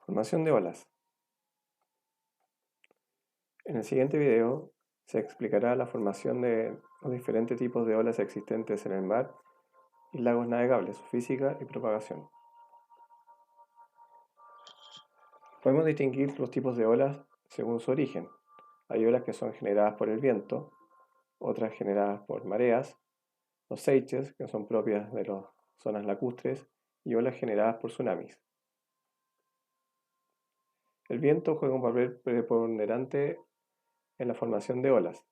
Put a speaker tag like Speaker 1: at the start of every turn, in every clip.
Speaker 1: Formación de olas. En el siguiente video se explicará la formación de los diferentes tipos de olas existentes en el mar y lagos navegables, su física y propagación. Podemos distinguir los tipos de olas según su origen. Hay olas que son generadas por el viento, otras generadas por mareas, los seiches, que son propias de las zonas lacustres, y olas generadas por tsunamis. El viento juega un papel preponderante en la formación de olas.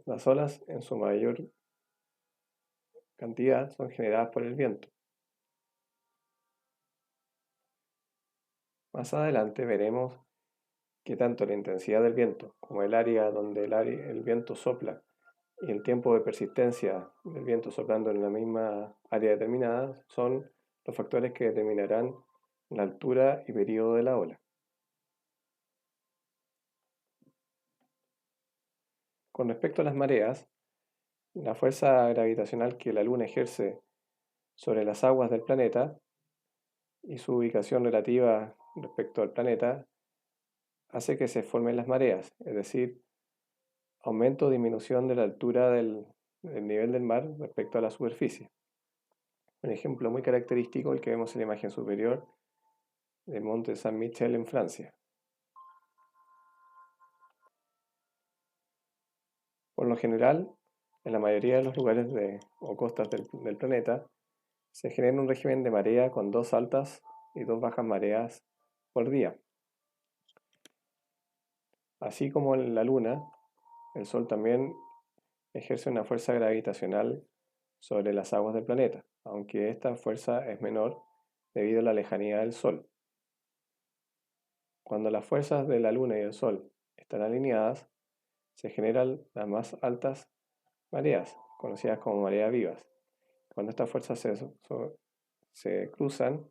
Speaker 1: Las olas, en su mayor cantidad, son generadas por el viento. Más adelante veremos que tanto la intensidad del viento como el área donde el viento sopla y el tiempo de persistencia del viento soplando en la misma área determinada son los factores que determinarán la altura y periodo de la ola. Con respecto a las mareas, la fuerza gravitacional que la Luna ejerce sobre las aguas del planeta y su ubicación relativa respecto al planeta hace que se formen las mareas, es decir, aumento o disminución de la altura del nivel del mar respecto a la superficie. Un ejemplo muy característico el que vemos en la imagen superior del monte Saint-Michel en Francia. Por lo general, en la mayoría de los lugares o costas del planeta, se genera un régimen de marea con 2 altas y 2 bajas mareas por día. Así como en la Luna, el Sol también ejerce una fuerza gravitacional sobre las aguas del planeta, aunque esta fuerza es menor debido a la lejanía del Sol. Cuando las fuerzas de la Luna y el Sol están alineadas, se generan las más altas mareas, conocidas como mareas vivas. Cuando estas fuerzas se cruzan,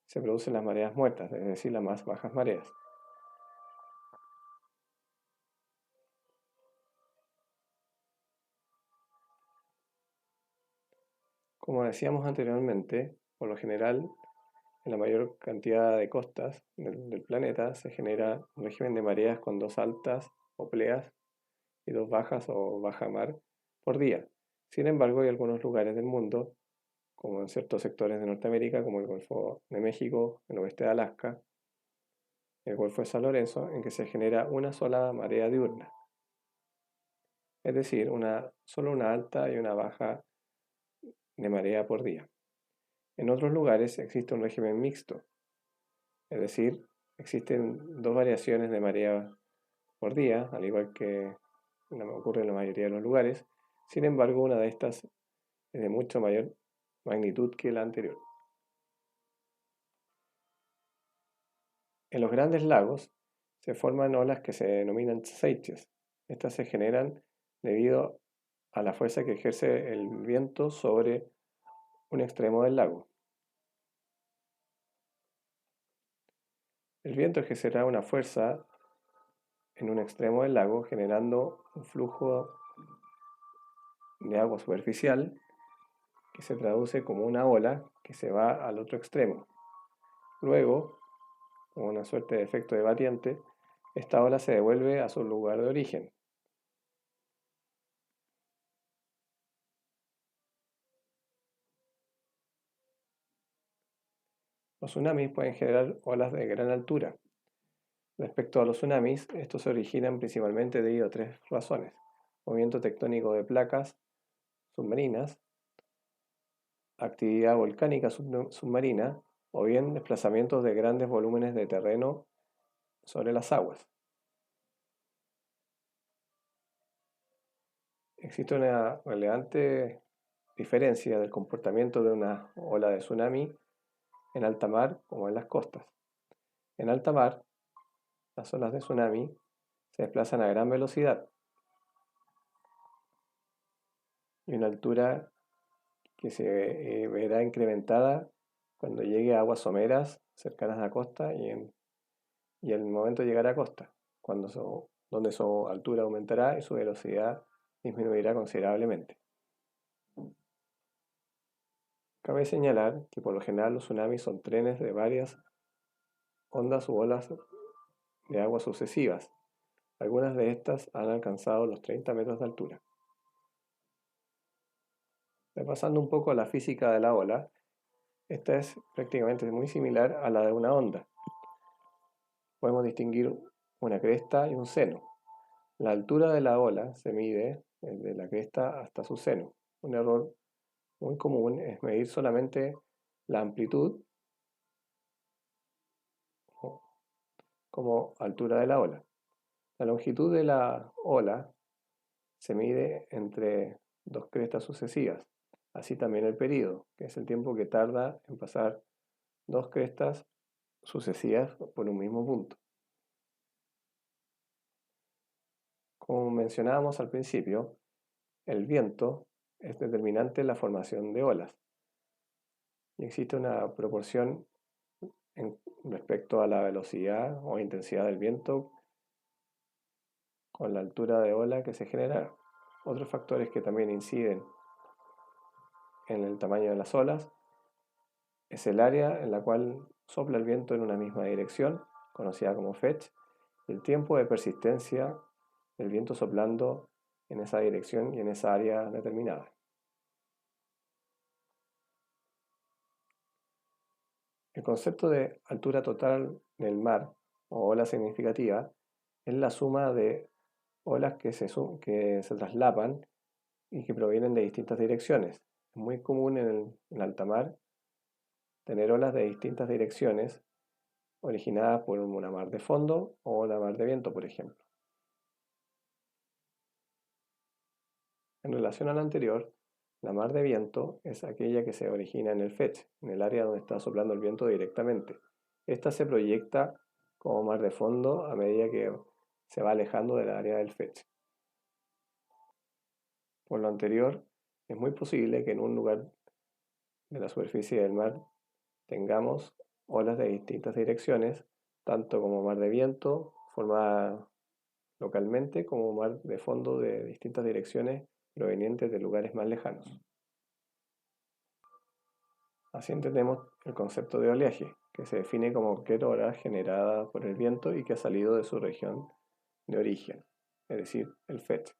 Speaker 1: se producen las mareas muertas, es decir, las más bajas mareas. Como decíamos anteriormente, por lo general, en la mayor cantidad de costas del planeta se genera un régimen de mareas con 2 altas o pleas y 2 bajas o baja mar por día. Sin embargo, hay algunos lugares del mundo, como en ciertos sectores de Norteamérica, como el Golfo de México, el oeste de Alaska, el Golfo de San Lorenzo, en que se genera una sola marea diurna, es decir, solo una alta y una baja de marea por día. En otros lugares existe un régimen mixto, es decir, existen 2 variaciones de marea por día, al igual que ocurre en la mayoría de los lugares. Sin embargo, una de estas es de mucho mayor magnitud que la anterior. En los grandes lagos se forman olas que se denominan seiches. Estas se generan debido a la fuerza que ejerce el viento sobre un extremo del lago. El viento ejercerá una fuerza en un extremo del lago generando un flujo de agua superficial que se traduce como una ola que se va al otro extremo. Luego, como una suerte de efecto de batiente, esta ola se devuelve a su lugar de origen. Los tsunamis pueden generar olas de gran altura. Respecto a los tsunamis, estos se originan principalmente debido a 3 razones: movimiento tectónico de placas submarinas, actividad volcánica submarina o bien desplazamientos de grandes volúmenes de terreno sobre las aguas. Existe una relevante diferencia del comportamiento de una ola de tsunami en alta mar como en las costas. En alta mar, las olas de tsunami se desplazan a gran velocidad y una altura que se verá incrementada cuando llegue a aguas someras cercanas a la costa y en el momento de llegar a costa, donde su altura aumentará y su velocidad disminuirá considerablemente. Cabe señalar que por lo general los tsunamis son trenes de varias ondas u olas de agua sucesivas. Algunas de estas han alcanzado los 30 metros de altura. Repasando un poco la física de la ola, esta es prácticamente muy similar a la de una onda. Podemos distinguir una cresta y un seno. La altura de la ola se mide desde la cresta hasta su seno. Un error muy común es medir solamente la amplitud como altura de la ola. La longitud de la ola se mide entre dos crestas sucesivas, así también el período, que es el tiempo que tarda en pasar dos crestas sucesivas por un mismo punto. Como mencionábamos al principio, el viento es determinante en la formación de olas y existe una proporción respecto a la velocidad o intensidad del viento con la altura de ola que se genera. Otros factores que también inciden en el tamaño de las olas es el área en la cual sopla el viento en una misma dirección, conocida como fetch, y el tiempo de persistencia del viento soplando en esa dirección y en esa área determinada. El concepto de altura total del mar o ola significativa es la suma de olas que se traslapan y que provienen de distintas direcciones. Es muy común en el alta mar tener olas de distintas direcciones originadas por una mar de fondo o una mar de viento, por ejemplo. En relación a la anterior, la mar de viento es aquella que se origina en el fetch, en el área donde está soplando el viento directamente. Esta se proyecta como mar de fondo a medida que se va alejando del área del fetch. Por lo anterior, es muy posible que en un lugar de la superficie del mar tengamos olas de distintas direcciones, tanto como mar de viento formada localmente como mar de fondo de distintas direcciones provenientes de lugares más lejanos. Así entendemos el concepto de oleaje, que se define como cualquier ola generada por el viento y que ha salido de su región de origen, es decir, el fetch.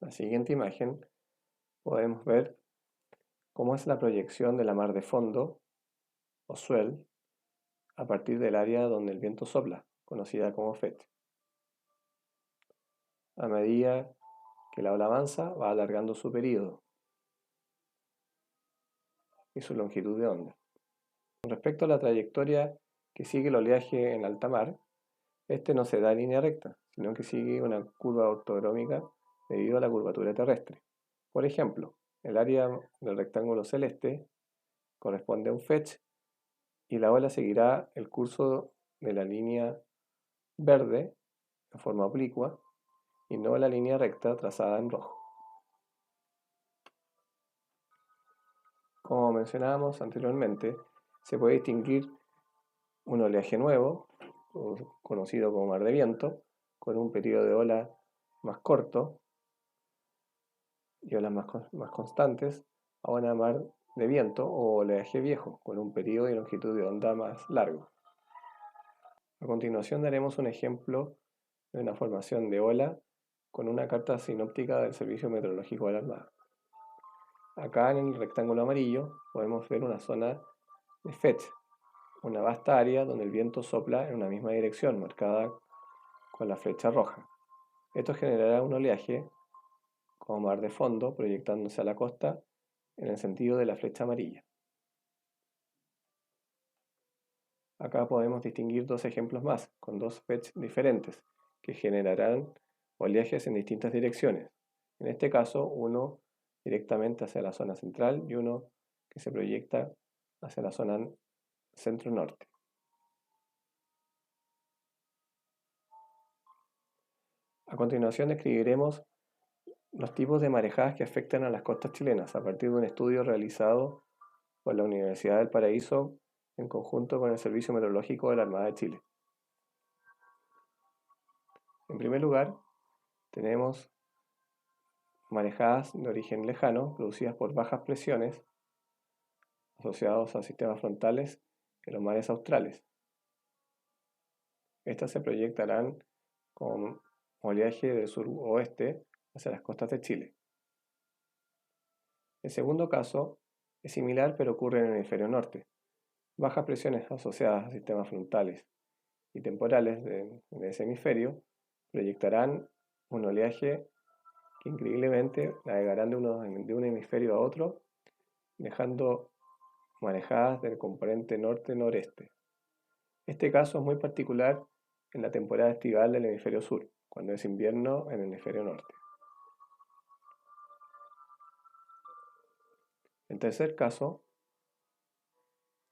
Speaker 1: La siguiente imagen podemos ver cómo es la proyección de la mar de fondo o swell a partir del área donde el viento sopla, conocida como fetch. A medida que la ola avanza, va alargando su período y su longitud de onda. Con respecto a la trayectoria que sigue el oleaje en alta mar, este no se da en línea recta, sino que sigue una curva ortográfica debido a la curvatura terrestre. Por ejemplo, el área del rectángulo celeste corresponde a un fetch y la ola seguirá el curso de la línea verde en forma oblicua y no la línea recta trazada en rojo. Como mencionábamos anteriormente, se puede distinguir un oleaje nuevo, conocido como mar de viento, con un periodo de ola más corto y olas más constantes, a una mar de viento o oleaje viejo, con un periodo y longitud de onda más largo. A continuación daremos un ejemplo de una formación de ola con una carta sinóptica del Servicio Meteorológico de la Armada. Acá en el rectángulo amarillo podemos ver una zona de fetch, una vasta área donde el viento sopla en una misma dirección, marcada con la flecha roja. Esto generará un oleaje como mar de fondo proyectándose a la costa en el sentido de la flecha amarilla. Acá podemos distinguir dos ejemplos más, con dos fetch diferentes, que generarán oleajes en distintas direcciones. En este caso, uno directamente hacia la zona central y uno que se proyecta hacia la zona centro-norte. A continuación describiremos los tipos de marejadas que afectan a las costas chilenas a partir de un estudio realizado por la Universidad del Paraíso en conjunto con el Servicio Meteorológico de la Armada de Chile. En primer lugar, tenemos marejadas de origen lejano producidas por bajas presiones asociados a sistemas frontales en los mares australes. Estas se proyectarán con oleaje del suroeste hacia las costas de Chile. El segundo caso es similar pero ocurre en el hemisferio norte. Bajas presiones asociadas a sistemas frontales y temporales de ese hemisferio proyectarán un oleaje que increíblemente navegarán de un hemisferio a otro, dejando marejadas del componente norte-noreste. Este caso es muy particular en la temporada estival del hemisferio sur, cuando es invierno en el hemisferio norte. El tercer caso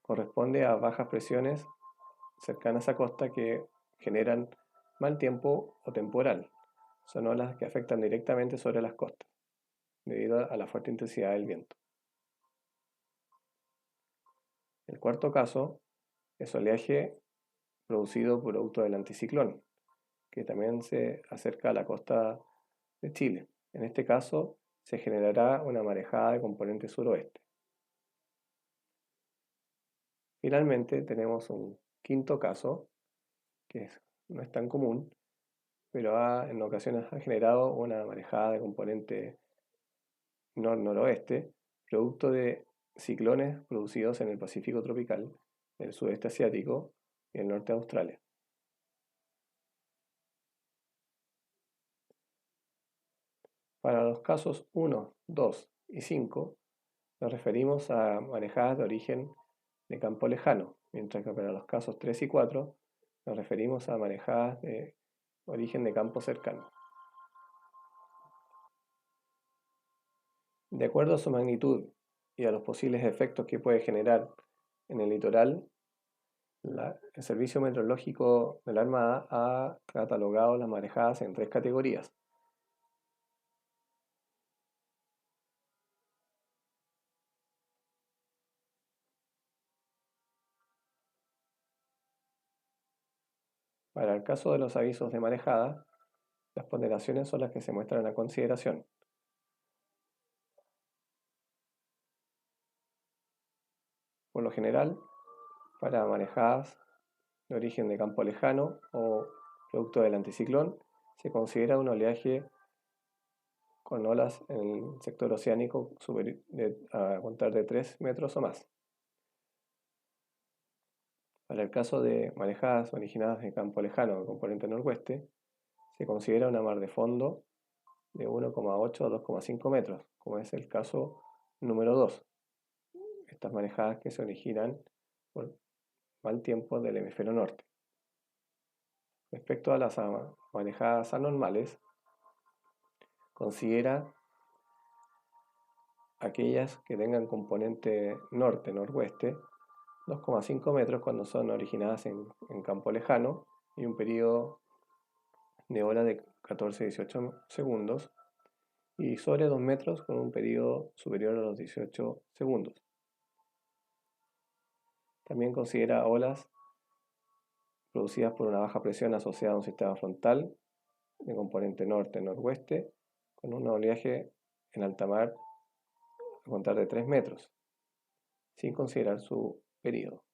Speaker 1: corresponde a bajas presiones cercanas a costa que generan mal tiempo o temporal. Son olas que afectan directamente sobre las costas, debido a la fuerte intensidad del viento. El cuarto caso es oleaje producido producto del anticiclón, que también se acerca a la costa de Chile. En este caso, se generará una marejada de componente suroeste. Finalmente, tenemos un quinto caso, que no es tan común, pero en ocasiones ha generado una marejada de componente nor-noroeste, producto de ciclones producidos en el Pacífico tropical, el sudeste asiático y el norte de Australia. Para los casos 1, 2 y 5 nos referimos a marejadas de origen de campo lejano, mientras que para los casos 3 y 4 nos referimos a marejadas de origen de campo cercano. De acuerdo a su magnitud y a los posibles efectos que puede generar en el litoral, el Servicio Meteorológico de la Armada ha catalogado las marejadas en 3 categorías. Para el caso de los avisos de marejada, las ponderaciones son las que se muestran a consideración. Por lo general, para marejadas de origen de campo lejano o producto del anticiclón, se considera un oleaje con olas en el sector oceánico a contar de 3 metros o más. Para el caso de marejadas originadas de campo lejano o componente noroeste, se considera una mar de fondo de 1,8 a 2,5 metros, como es el caso número 2. Estas marejadas que se originan por mal tiempo del hemisferio norte. Respecto a las marejadas anormales, considera aquellas que tengan componente norte-noroeste, 2,5 metros cuando son originadas en campo lejano y un periodo de hora de 14 a 18 segundos, y sobre 2 metros con un periodo superior a los 18 segundos. También considera olas producidas por una baja presión asociada a un sistema frontal de componente norte-noroeste con un oleaje en alta mar a contar de 3 metros, sin considerar su periodo.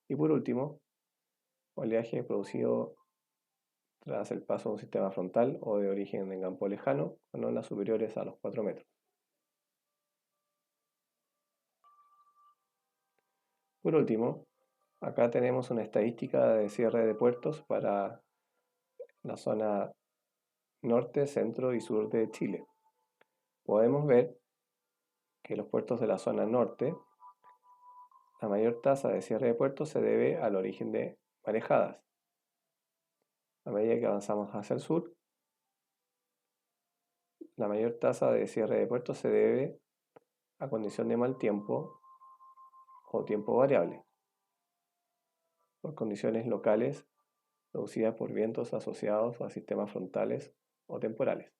Speaker 1: Y por último, oleaje producido tras el paso de un sistema frontal o de origen en campo lejano con olas superiores a los 4 metros. Por último, acá tenemos una estadística de cierre de puertos para la zona norte, centro y sur de Chile. Podemos ver que los puertos de la zona norte, la mayor tasa de cierre de puertos se debe al origen de marejadas. A medida que avanzamos hacia el sur, la mayor tasa de cierre de puertos se debe a condición de mal tiempo o tiempo variable, por condiciones locales producidas por vientos asociados a sistemas frontales o temporales.